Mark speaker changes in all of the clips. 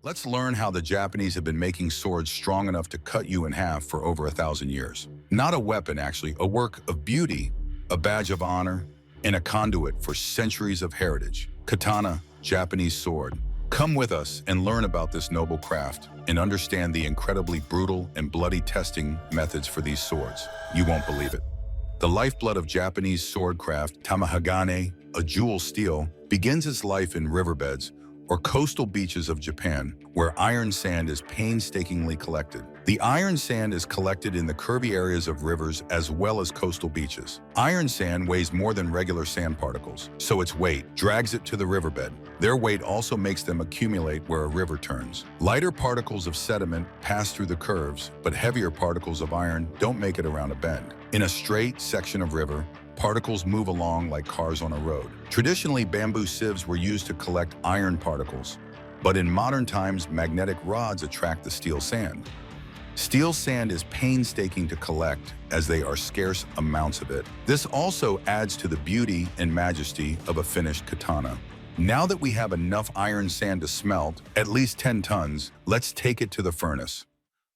Speaker 1: Let's learn how the Japanese have been making swords strong enough to cut you in half for over 1,000 years. Not a weapon, actually, a work of beauty, a badge of honor, and a conduit for centuries of heritage. Katana, Japanese sword. Come with us and learn about this noble craft and understand the incredibly brutal and bloody testing methods for these swords. You won't believe it. The lifeblood of Japanese swordcraft, tamahagane, a jewel steel, begins its life in riverbeds or coastal beaches of Japan, where iron sand is painstakingly collected. The iron sand is collected in the curvy areas of rivers as well as coastal beaches. Iron sand weighs more than regular sand particles, so its weight drags it to the riverbed. Their weight also makes them accumulate where a river turns. Lighter particles of sediment pass through the curves, but heavier particles of iron don't make it around a bend. In a straight section of river, particles move along like cars on a road. Traditionally, bamboo sieves were used to collect iron particles, but in modern times, magnetic rods attract the steel sand. Steel sand is painstaking to collect as they are scarce amounts of it. This also adds to the beauty and majesty of a finished katana. Now that we have enough iron sand to smelt, at least 10 tons, let's take it to the furnace.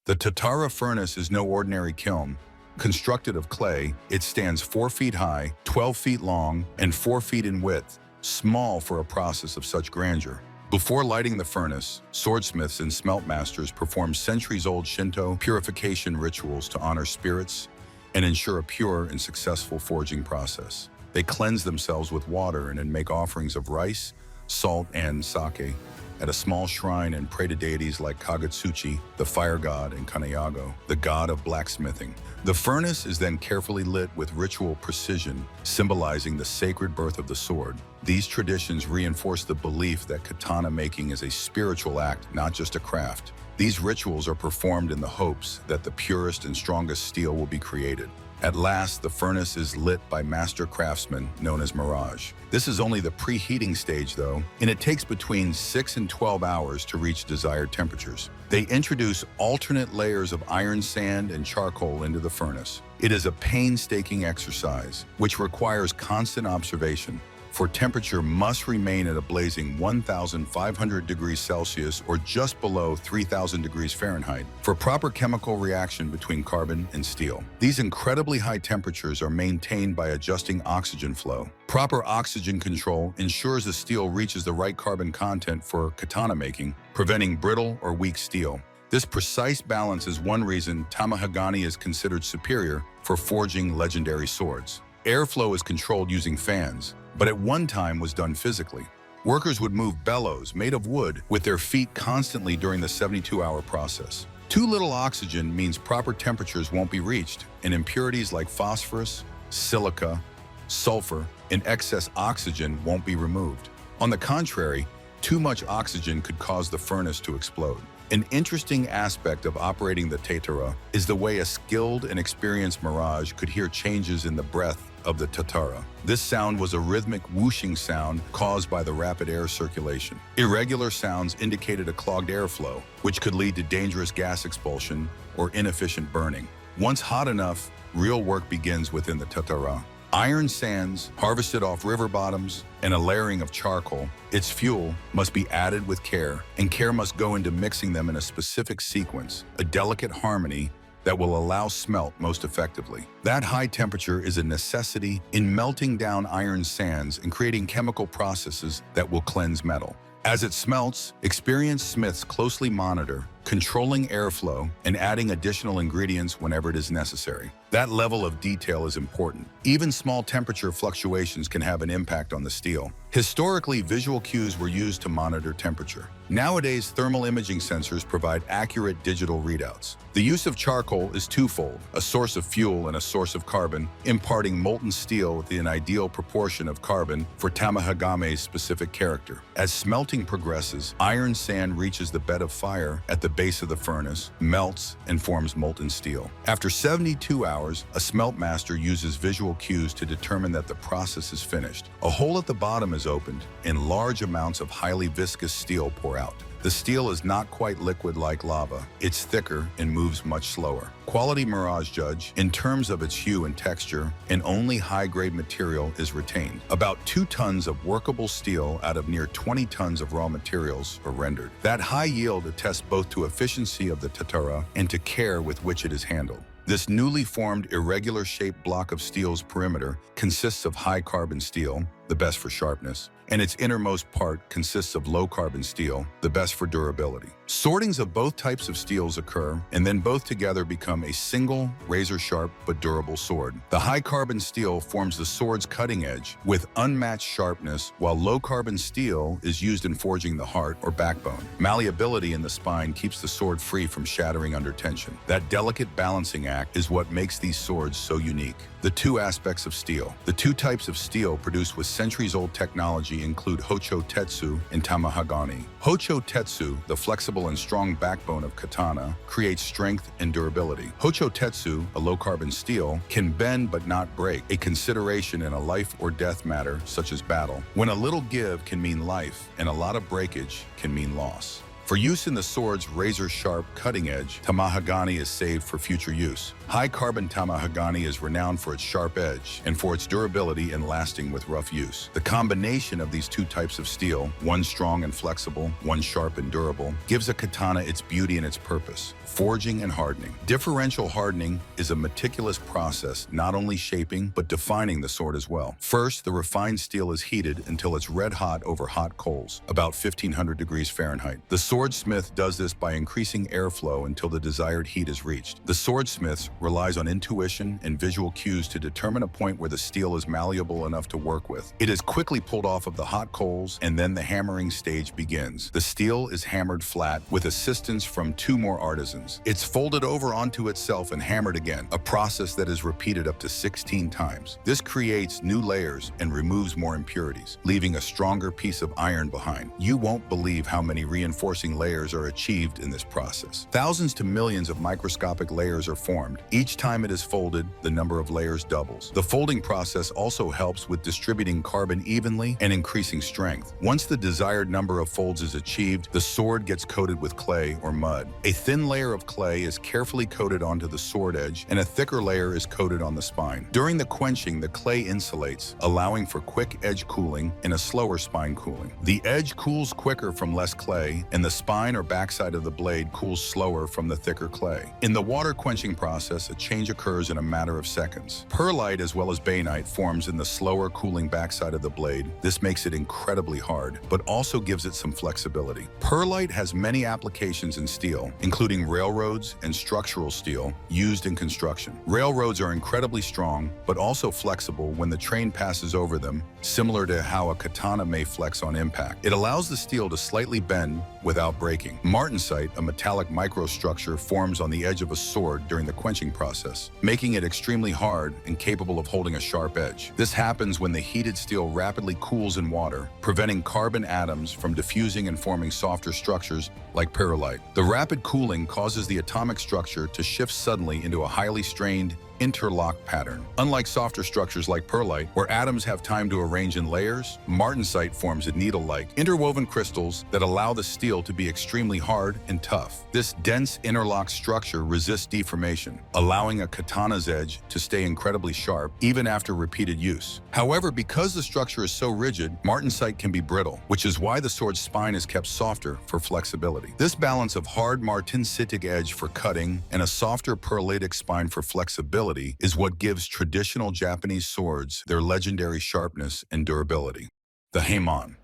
Speaker 1: The Tatara furnace is no ordinary kiln. Constructed of clay, it stands 4 feet high, 12 feet long, and 4 feet in width, small for a process of such grandeur. Before lighting the furnace, swordsmiths and smelt masters perform centuries-old Shinto purification rituals to honor spirits and ensure a pure and successful forging process. They cleanse themselves with water and then make offerings of rice, salt, and sake at a small shrine and pray to deities like Kagetsuchi, the fire god, and Kanayago, the god of blacksmithing. The furnace is then carefully lit with ritual precision, symbolizing the sacred birth of the sword. These traditions reinforce the belief that katana making is a spiritual act, not just a craft. These rituals are performed in the hopes that the purest and strongest steel will be created. At last, the furnace is lit by master craftsmen known as Mirage. This is only the preheating stage though, and it takes between 6 and 12 hours to reach desired temperatures. They introduce alternate layers of iron sand and charcoal into the furnace. It is a painstaking exercise, which requires constant observation, for temperature must remain at a blazing 1,500 degrees Celsius or just below 3,000 degrees Fahrenheit for proper chemical reaction between carbon and steel. These incredibly high temperatures are maintained by adjusting oxygen flow. Proper oxygen control ensures the steel reaches the right carbon content for katana making, preventing brittle or weak steel. This precise balance is one reason tamahagane is considered superior for forging legendary swords. Airflow is controlled using fans, but at one time was done physically. Workers would move bellows made of wood with their feet constantly during the 72-hour process. Too little oxygen means proper temperatures won't be reached, and impurities like phosphorus, silica, sulfur, and excess oxygen won't be removed. On the contrary, too much oxygen could cause the furnace to explode. An interesting aspect of operating the Tatara is the way a skilled and experienced Mirage could hear changes in the breath of the Tatara. This sound was a rhythmic whooshing sound caused by the rapid air circulation. Irregular sounds indicated a clogged airflow, which could lead to dangerous gas expulsion or inefficient burning. Once hot enough, real work begins within the Tatara. Iron sands, harvested off river bottoms, and a layering of charcoal, its fuel, must be added with care, and care must go into mixing them in a specific sequence, a delicate harmony that will allow smelt most effectively. That high temperature is a necessity in melting down iron sands and creating chemical processes that will cleanse metal. As it smelts, experienced smiths closely monitor, controlling airflow and adding additional ingredients whenever it is necessary. That level of detail is important. Even small temperature fluctuations can have an impact on the steel. Historically, visual cues were used to monitor temperature. Nowadays, thermal imaging sensors provide accurate digital readouts. The use of charcoal is twofold, a source of fuel and a source of carbon, imparting molten steel with an ideal proportion of carbon for tamahagame's specific character. As smelting progresses, iron sand reaches the bed of fire at the base of the furnace, melts, and forms molten steel. After 72 hours, a smelt master uses visual cues to determine that the process is finished. A hole at the bottom is opened, and large amounts of highly viscous steel pour out. The steel is not quite liquid like lava. It's thicker and moves much slower. Quality Mirage Judge, in terms of its hue and texture, and only high-grade material is retained. About 2 tons of workable steel out of near 20 tons of raw materials are rendered. That high yield attests both to efficiency of the Katana and to care with which it is handled. This newly formed irregular-shaped block of steel's perimeter consists of high-carbon steel, the best for sharpness, and its innermost part consists of low-carbon steel, the best for durability. Sortings of both types of steels occur, and then both together become a single, razor-sharp but durable sword. The high-carbon steel forms the sword's cutting edge with unmatched sharpness, while low-carbon steel is used in forging the heart or backbone. Malleability in the spine keeps the sword free from shattering under tension. That delicate balancing act is what makes these swords so unique. The 2 aspects of steel. The 2 types of steel produced with centuries-old technology include Hocho Tetsu and Tamahagani. Hocho Tetsu, the flexible and strong backbone of katana, creates strength and durability. Hocho Tetsu, a low-carbon steel, can bend but not break, a consideration in a life or death matter such as battle. When a little give can mean life and a lot of breakage can mean loss. For use in the sword's razor-sharp cutting edge, Tamahagani is saved for future use. High-carbon Tamahagani is renowned for its sharp edge and for its durability and lasting with rough use. The combination of these 2 types of steel, one strong and flexible, one sharp and durable, gives a katana its beauty and its purpose, forging and hardening. Differential hardening is a meticulous process, not only shaping, but defining the sword as well. First, the refined steel is heated until it's red-hot over hot coals, about 1500 degrees Fahrenheit. The swordsmith does this by increasing airflow until the desired heat is reached. The swordsmith relies on intuition and visual cues to determine a point where the steel is malleable enough to work with. It is quickly pulled off of the hot coals, and then the hammering stage begins. The steel is hammered flat with assistance from 2 more artisans. It's folded over onto itself and hammered again, a process that is repeated up to 16 times. This creates new layers and removes more impurities, leaving a stronger piece of iron behind. You won't believe how many reinforcing layers are achieved in this process. Thousands to millions of microscopic layers are formed. Each time it is folded, the number of layers doubles. The folding process also helps with distributing carbon evenly and increasing strength. Once the desired number of folds is achieved, the sword gets coated with clay or mud. A thin layer of clay is carefully coated onto the sword edge, and a thicker layer is coated on the spine. During the quenching, the clay insulates, allowing for quick edge cooling and a slower spine cooling. The edge cools quicker from less clay, and the spine or backside of the blade cools slower from the thicker clay. In the water quenching process, a change occurs in a matter of seconds. Perlite as well as bainite forms in the slower cooling backside of the blade. This makes it incredibly hard, but also gives it some flexibility. Perlite has many applications in steel, including railroads and structural steel used in construction. Railroads are incredibly strong, but also flexible when the train passes over them, similar to how a katana may flex on impact. It allows the steel to slightly bend without breaking. Martensite, a metallic microstructure, forms on the edge of a sword during the quenching process, making it extremely hard and capable of holding a sharp edge. This happens when the heated steel rapidly cools in water, preventing carbon atoms from diffusing and forming softer structures like perlite. The rapid cooling causes the atomic structure to shift suddenly into a highly strained, interlock pattern. Unlike softer structures like perlite, where atoms have time to arrange in layers, martensite forms a needle-like, interwoven crystals that allow the steel to be extremely hard and tough. This dense interlock structure resists deformation, allowing a katana's edge to stay incredibly sharp even after repeated use. However, because the structure is so rigid, martensite can be brittle, which is why the sword's spine is kept softer for flexibility. This balance of hard martensitic edge for cutting and a softer perlitic spine for flexibility is what gives traditional Japanese swords their legendary sharpness and durability. The hamon.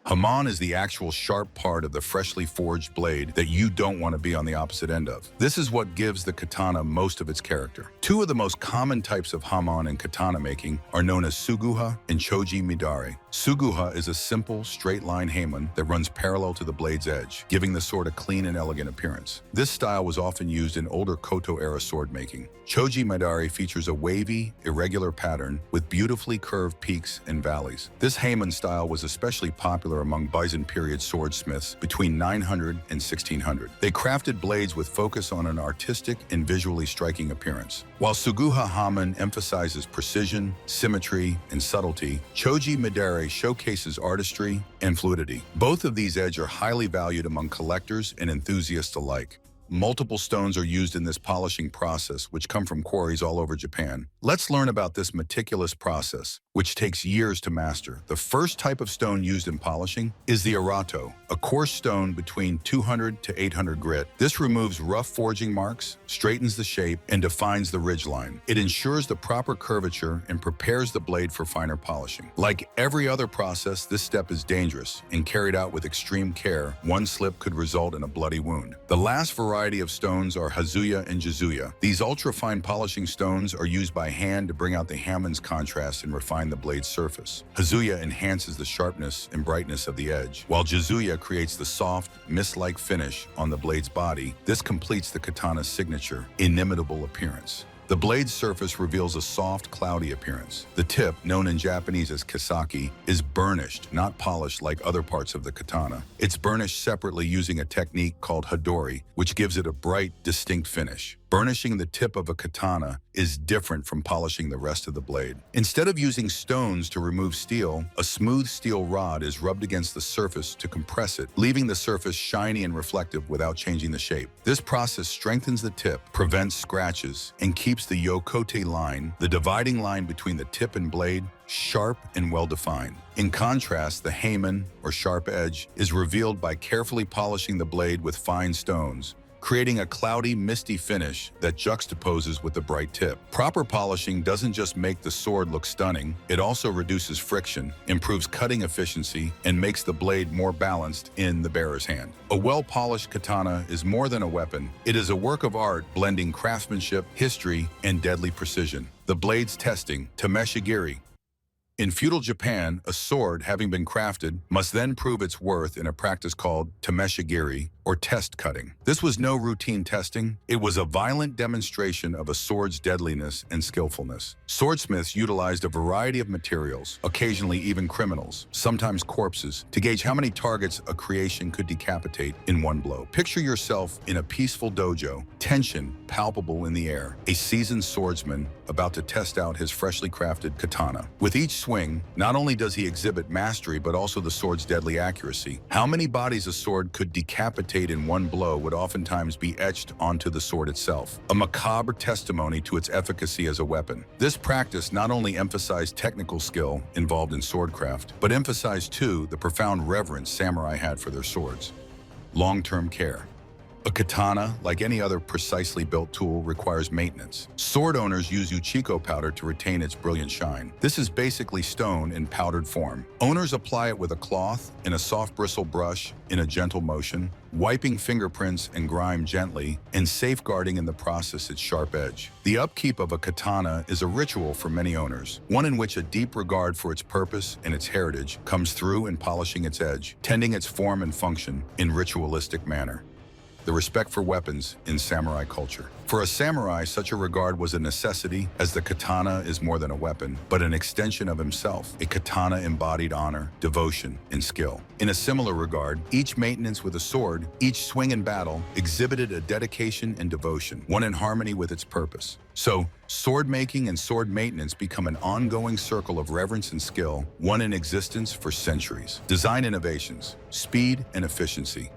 Speaker 1: Hamon is the actual sharp part of the freshly forged blade that you don't want to be on the opposite end of. This is what gives the katana most of its character. 2 of the most common types of hamon in katana making are known as suguha and choji midare. Suguha is a simple, straight-line hamon that runs parallel to the blade's edge, giving the sword a clean and elegant appearance. This style was often used in older Koto-era sword making. Choji midare features a wavy, irregular pattern with beautifully curved peaks and valleys. This hamon style was especially popular popular among Byzantine period swordsmiths between 900 and 1600. They crafted blades with focus on an artistic and visually striking appearance. While Suguha Haman emphasizes precision, symmetry, and subtlety, Choji Midare showcases artistry and fluidity. Both of these edges are highly valued among collectors and enthusiasts alike. Multiple stones are used in this polishing process, which come from quarries all over Japan. Let's learn about this meticulous process, which takes years to master. The first type of stone used in polishing is the arato, a coarse stone between 200 to 800 grit. This removes rough forging marks, straightens the shape, and defines the ridgeline. It ensures the proper curvature and prepares the blade for finer polishing. Like every other process, this step is dangerous and carried out with extreme care. One slip could result in a bloody wound. The last variety of stones are hazuya and jizuya. These ultra-fine polishing stones are used by hand to bring out the Haman's contrast and refine the blade's surface. Hazuya enhances the sharpness and brightness of the edge, while jizuya creates the soft, mist-like finish on the blade's body. This completes the katana's signature, inimitable appearance. The blade's surface reveals a soft, cloudy appearance. The tip, known in Japanese as kisaki, is burnished, not polished like other parts of the katana. It's burnished separately using a technique called hadori, which gives it a bright, distinct finish. Burnishing the tip of a katana is different from polishing the rest of the blade. Instead of using stones to remove steel, a smooth steel rod is rubbed against the surface to compress it, leaving the surface shiny and reflective without changing the shape. This process strengthens the tip, prevents scratches, and keeps the yokote line, the dividing line between the tip and blade, sharp and well-defined. In contrast, the Haman, or sharp edge, is revealed by carefully polishing the blade with fine stones, creating a cloudy, misty finish that juxtaposes with the bright tip. Proper polishing doesn't just make the sword look stunning, it also reduces friction, improves cutting efficiency, and makes the blade more balanced in the bearer's hand. A well-polished katana is more than a weapon. It is a work of art blending craftsmanship, history, and deadly precision. The blade's testing, tameshigiri. In feudal Japan, a sword, having been crafted, must then prove its worth in a practice called tameshigiri, or test cutting. This was no routine testing. It was a violent demonstration of a sword's deadliness and skillfulness. Swordsmiths utilized a variety of materials, occasionally even criminals, sometimes corpses, to gauge how many targets a creation could decapitate in one blow. Picture yourself in a peaceful dojo, tension palpable in the air, a seasoned swordsman about to test out his freshly crafted katana. With each swing, not only does he exhibit mastery, but also the sword's deadly accuracy. How many bodies a sword could decapitate in one blow would oftentimes be etched onto the sword itself, a macabre testimony to its efficacy as a weapon. This practice not only emphasized technical skill involved in swordcraft, but emphasized too the profound reverence samurai had for their swords. Long-term care. A katana, like any other precisely built tool, requires maintenance. Sword owners use uchiko powder to retain its brilliant shine. This is basically stone in powdered form. Owners apply it with a cloth and a soft bristle brush in a gentle motion, wiping fingerprints and grime gently and safeguarding in the process its sharp edge. The upkeep of a katana is a ritual for many owners, one in which a deep regard for its purpose and its heritage comes through in polishing its edge, tending its form and function in ritualistic manner. The respect for weapons in samurai culture. For a samurai, such a regard was a necessity, as the katana is more than a weapon, but an extension of himself. A katana embodied honor, devotion, and skill. In a similar regard, each maintenance with a sword, each swing in battle, exhibited a dedication and devotion, one in harmony with its purpose. So, sword making and sword maintenance become an ongoing circle of reverence and skill, one in existence for centuries. Design innovations, speed and efficiency.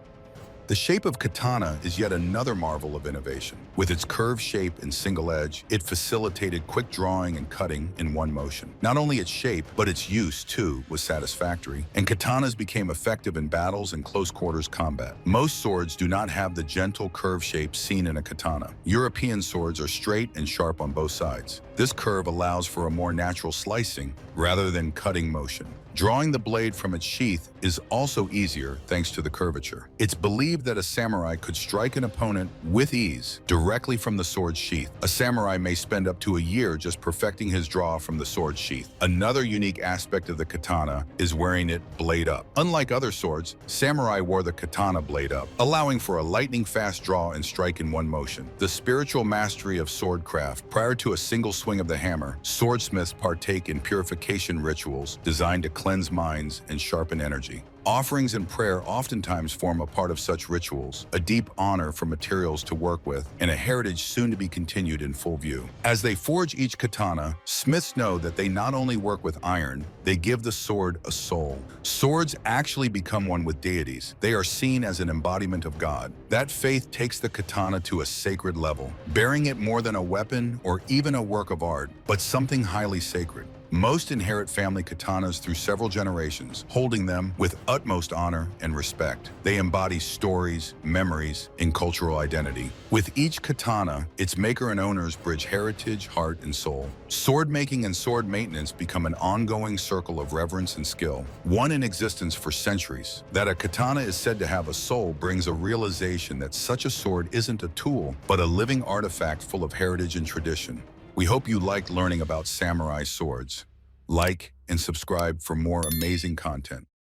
Speaker 1: The shape of katana is yet another marvel of innovation. With its curved shape and single edge, it facilitated quick drawing and cutting in one motion. Not only its shape, but its use, too, was satisfactory, and katanas became effective in battles and close-quarters combat. Most swords do not have the gentle curve shape seen in a katana. European swords are straight and sharp on both sides. This curve allows for a more natural slicing rather than cutting motion. Drawing the blade from its sheath is also easier thanks to the curvature. It's believed that a samurai could strike an opponent with ease directly from the sword's sheath. A samurai may spend up to a year just perfecting his draw from the sword's sheath. Another unique aspect of the katana is wearing it blade up. Unlike other swords, samurai wore the katana blade up, allowing for a lightning-fast draw and strike in one motion. The spiritual mastery of swordcraft. Prior to a single swing of the hammer, swordsmiths partake in purification rituals designed to cleanse minds and sharpen energy. Offerings and prayer oftentimes form a part of such rituals, a deep honor for materials to work with, and a heritage soon to be continued in full view. As they forge each katana, smiths know that they not only work with iron, they give the sword a soul. Swords actually become one with deities. They are seen as an embodiment of God. That faith takes the katana to a sacred level, bearing it more than a weapon or even a work of art, but something highly sacred. Most inherit family katanas through several generations, holding them with utmost honor and respect. They embody stories, memories, and cultural identity. With each katana, its maker and owners bridge heritage, heart, and soul. Sword making and sword maintenance become an ongoing circle of reverence and skill, one in existence for centuries. That a katana is said to have a soul brings a realization that such a sword isn't a tool, but a living artifact full of heritage and tradition. We hope you liked learning about samurai swords. Like and subscribe for more amazing content.